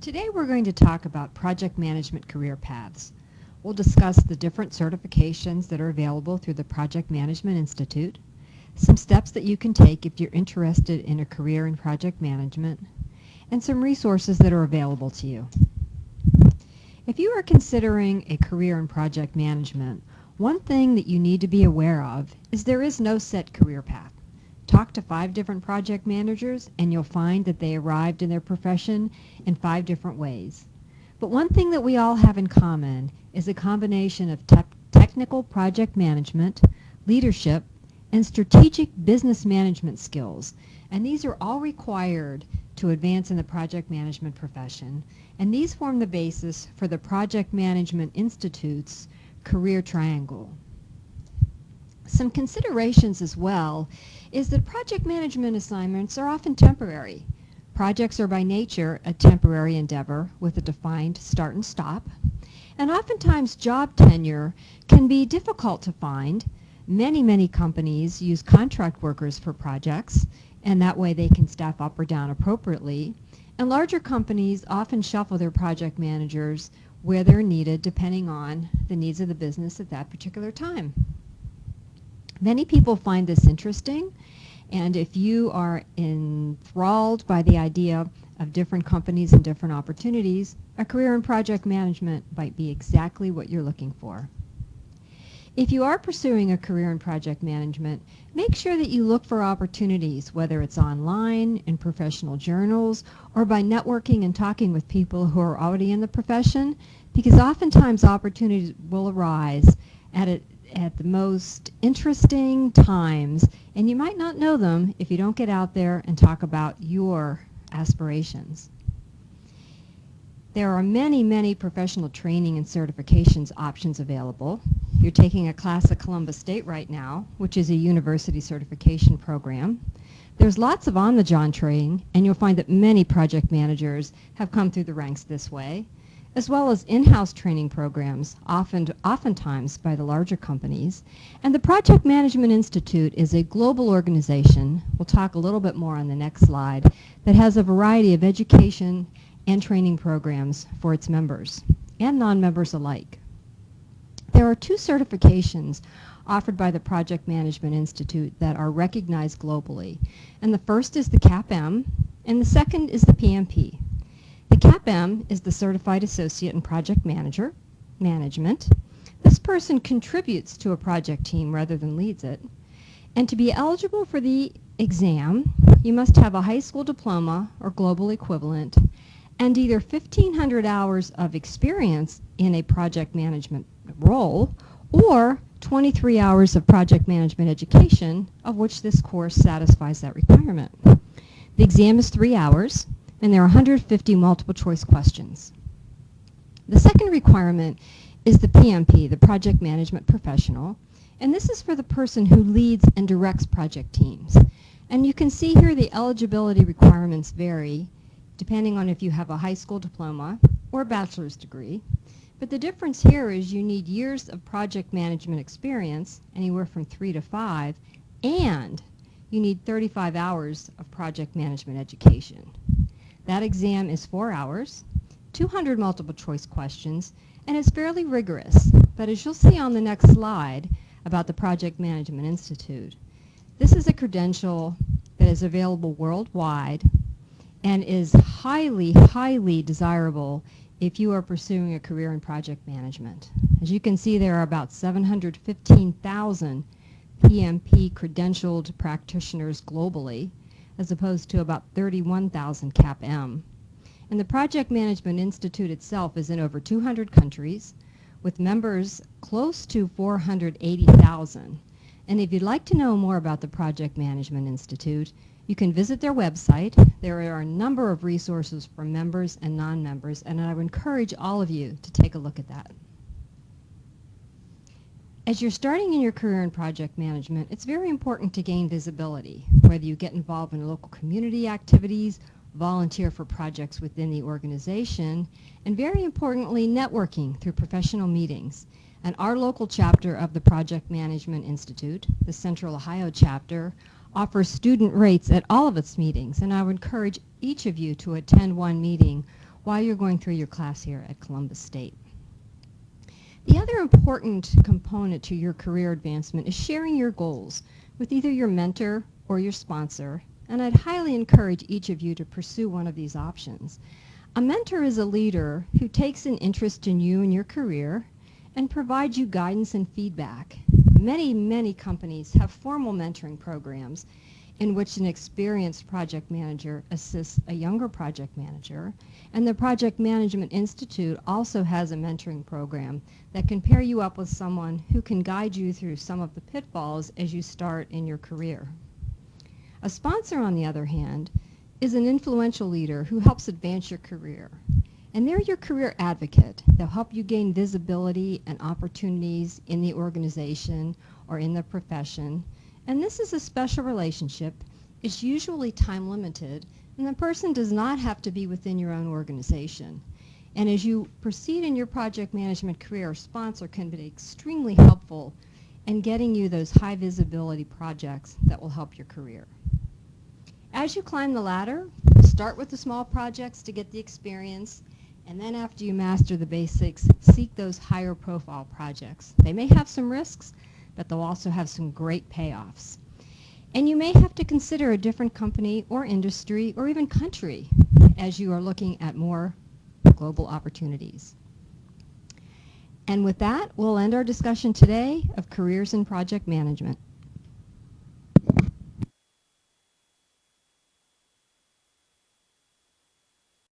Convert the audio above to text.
Today we're going to talk about project management career paths. We'll discuss the different certifications that are available through the Project Management Institute, some steps that you can take if you're interested in a career in project management, and some resources that are available to you. If you are considering a career in project management, one thing that you need to be aware of is there is no set career path. Talk to 5 different project managers and you'll find that they arrived in their profession in 5 different ways. But one thing that we all have in common is a combination of technical project management, leadership, and strategic business management skills. And these are all required to advance in the project management profession. And these form the basis for the Project Management Institute's Career Triangle. Some considerations as well is that project management assignments are often temporary. Projects are by nature a temporary endeavor with a defined start and stop. And oftentimes job tenure can be difficult to find. Many companies use contract workers for projects, and that way they can staff up or down appropriately. And larger companies often shuffle their project managers where they're needed depending on the needs of the business at that particular time. Many people find this interesting, and if you are enthralled by the idea of different companies and different opportunities, a career in project management might be exactly what you're looking for. If you are pursuing a career in project management, make sure that you look for opportunities, whether it's online, in professional journals, or by networking and talking with people who are already in the profession, because oftentimes opportunities will arise at the most interesting times, and you might not know them if you don't get out there and talk about your aspirations. There are many professional training and certifications options available. You're taking a class at Columbus State right now, which is a university certification program. There's lots of on-the-job training, and you'll find that many project managers have come through the ranks this way, as well as in-house training programs, oftentimes by the larger companies. And the Project Management Institute is a global organization, we'll talk a little bit more on the next slide, that has a variety of education and training programs for its members and non-members alike. There are 2 certifications offered by the Project Management Institute that are recognized globally. And the first is the CAPM, and the second is the PMP. The CAPM is the Certified Associate in Project Management. This person contributes to a project team rather than leads it. And to be eligible for the exam, you must have a high school diploma or global equivalent and either 1,500 hours of experience in a project management role or 23 hours of project management education, of which this course satisfies that requirement. The exam is 3 hours, and there are 150 multiple choice questions. The second requirement is the PMP, the Project Management Professional, and this is for the person who leads and directs project teams. And you can see here the eligibility requirements vary depending on if you have a high school diploma or a bachelor's degree. But the difference here is you need years of project management experience, anywhere from 3 to 5, and you need 35 hours of project management education. That exam is 4 hours, 200 multiple choice questions, and it's fairly rigorous. But as you'll see on the next slide about the Project Management Institute, this is a credential that is available worldwide and is highly desirable if you are pursuing a career in project management. As you can see, there are about 715,000 PMP credentialed practitioners globally, as opposed to about 31,000 CAPM. And the Project Management Institute itself is in over 200 countries with members close to 480,000. And if you'd like to know more about the Project Management Institute, you can visit their website. There are a number of resources for members and non-members, and I would encourage all of you to take a look at that. As you're starting in your career in project management, it's very important to gain visibility, whether you get involved in local community activities, volunteer for projects within the organization, and very importantly, networking through professional meetings. And our local chapter of the Project Management Institute, the Central Ohio chapter, offers student rates at all of its meetings, and I would encourage each of you to attend one meeting while you're going through your class here at Columbus State. The other important component to your career advancement is sharing your goals with either your mentor or your sponsor, and I'd highly encourage each of you to pursue one of these options. A mentor is a leader who takes an interest in you and your career and provides you guidance and feedback. Many companies have formal mentoring programs in which an experienced project manager assists a younger project manager, and the Project Management Institute also has a mentoring program that can pair you up with someone who can guide you through some of the pitfalls as you start in your career. A sponsor, on the other hand, is an influential leader who helps advance your career. And they're your career advocate. They'll help you gain visibility and opportunities in the organization or in the profession. And this is a special relationship. It's usually time limited, and the person does not have to be within your own organization. And as you proceed in your project management career, a sponsor can be extremely helpful in getting you those high visibility projects that will help your career. As you climb the ladder, start with the small projects to get the experience, and then after you master the basics, seek those higher profile projects. They may have some risks, but they'll also have some great payoffs. And you may have to consider a different company or industry or even country as you are looking at more global opportunities. And with that, we'll end our discussion today of careers in project management.